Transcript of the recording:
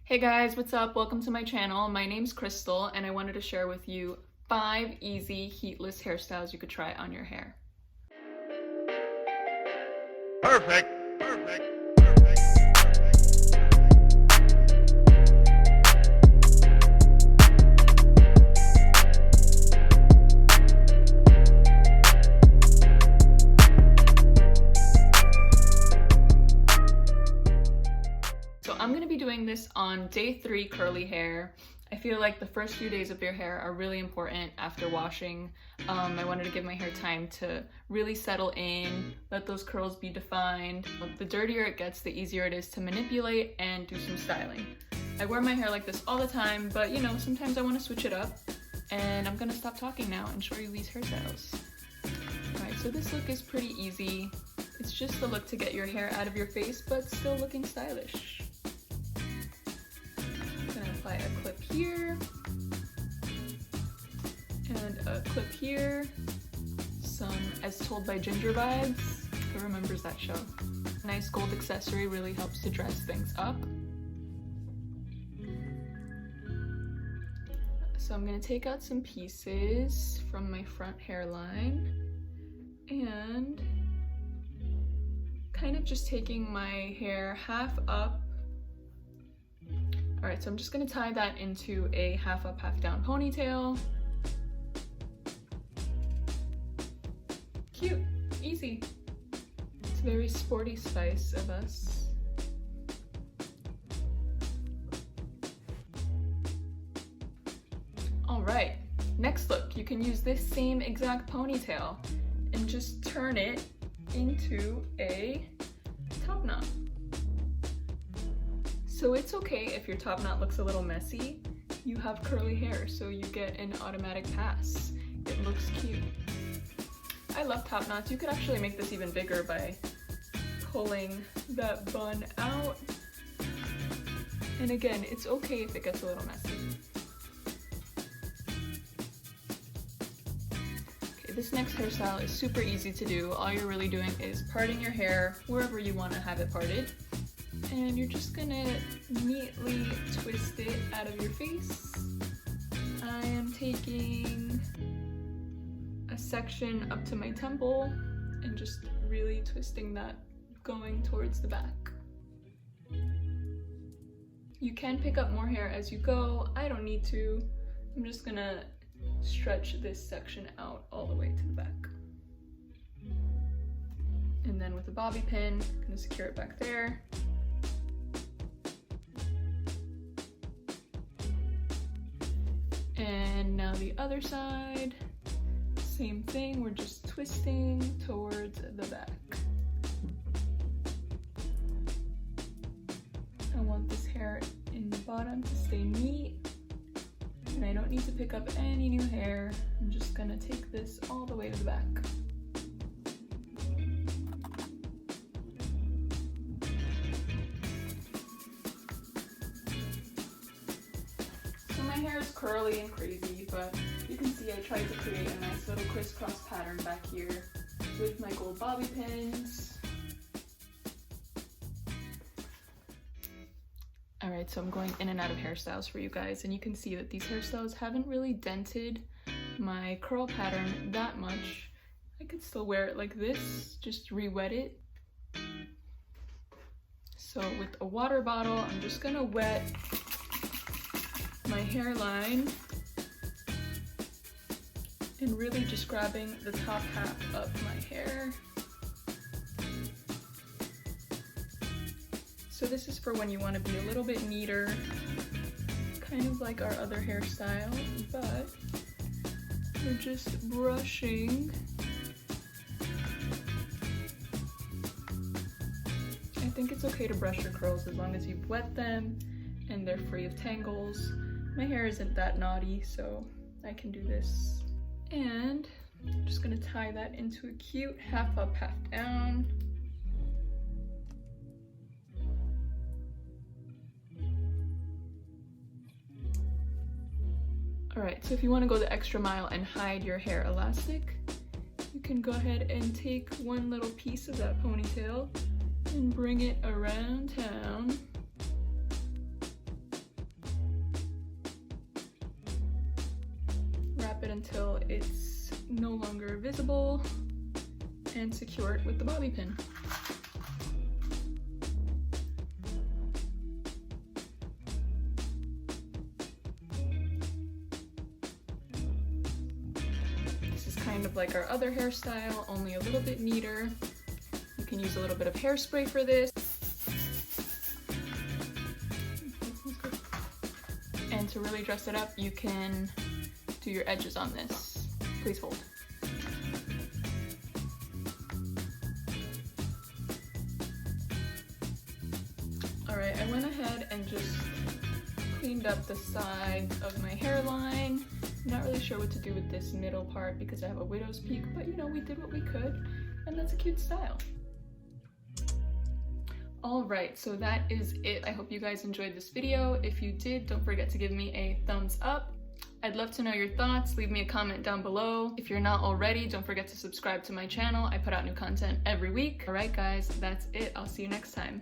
Hey guys, what's up? Welcome to my channel. My name's Crystal and I wanted to share with you 5 easy heatless hairstyles you could try on your hair. Perfect. Perfect. So I'm going to be doing this on day 3 curly hair. I feel like the first few days of your hair are really important after washing. I wanted to give my hair time to really settle in, let those curls be defined. The dirtier it gets, the easier it is to manipulate and do some styling. I wear my hair like this all the time, but you know, sometimes I want to switch it up. And I'm going to stop talking now and show you these hairstyles. Alright, so this look is pretty easy. It's just the look to get your hair out of your face, but still looking stylish. Apply a clip here and a clip here, some As Told by Ginger vibes. Who remembers that show? A nice gold accessory really helps to dress things up. So I'm going to take out some pieces from my front hairline and kind of just taking my hair half up. Alright, so I'm just going to tie that into a half up, half down ponytail. Cute, easy. It's very sporty spice of us. Alright, next look. You can use this same exact ponytail and just turn it into a top knot. So it's okay if your top knot looks a little messy. You have curly hair, so you get an automatic pass. It looks cute. I love top knots. You could actually make this even bigger by pulling that bun out. And again, it's okay if it gets a little messy. Okay, this next hairstyle is super easy to do. All you're really doing is parting your hair wherever you want to have it parted. And you're just gonna neatly twist it out of your face. I am taking a section up to my temple and just really twisting that going towards the back. You can pick up more hair as you go. I don't need to. I'm just gonna stretch this section out all the way to the back. And then with a bobby pin, I'm gonna secure it back there. And now the other side, same thing, we're just twisting towards the back. I want this hair in the bottom to stay neat, and I don't need to pick up any new hair. I'm just gonna take this all the way to the back. My hair is curly and crazy, but you can see I tried to create a nice little crisscross pattern back here with my gold bobby pins. Alright, so I'm going in and out of hairstyles for you guys, and you can see that these hairstyles haven't really dented my curl pattern that much. I could still wear it like this, just re-wet it. So with a water bottle, I'm just gonna wet my hairline and really just grabbing the top half of my hair. So this is for when you want to be a little bit neater, kind of like our other hairstyle, but we're just brushing. I think it's okay to brush your curls as long as you've wet them and they're free of tangles. My hair isn't that naughty, so I can do this. And I'm just gonna tie that into a cute half up, half down. Alright, so if you want to go the extra mile and hide your hair elastic, you can go ahead and take one little piece of that ponytail and bring it around town. it until it's no longer visible and secure it with the bobby pin. This is kind of like our other hairstyle, only a little bit neater. You can use a little bit of hairspray for this. And to really dress it up, you can do your edges on this. Please hold. Alright, I went ahead and just cleaned up the sides of my hairline. I'm not really sure what to do with this middle part because I have a widow's peak, but you know, we did what we could, and that's a cute style. Alright, so that is it. I hope you guys enjoyed this video. If you did, don't forget to give me a thumbs up. I'd love to know your thoughts. Leave me a comment down below. If you're not already, don't forget to subscribe to my channel. I put out new content every week. Alright guys, that's it. I'll see you next time.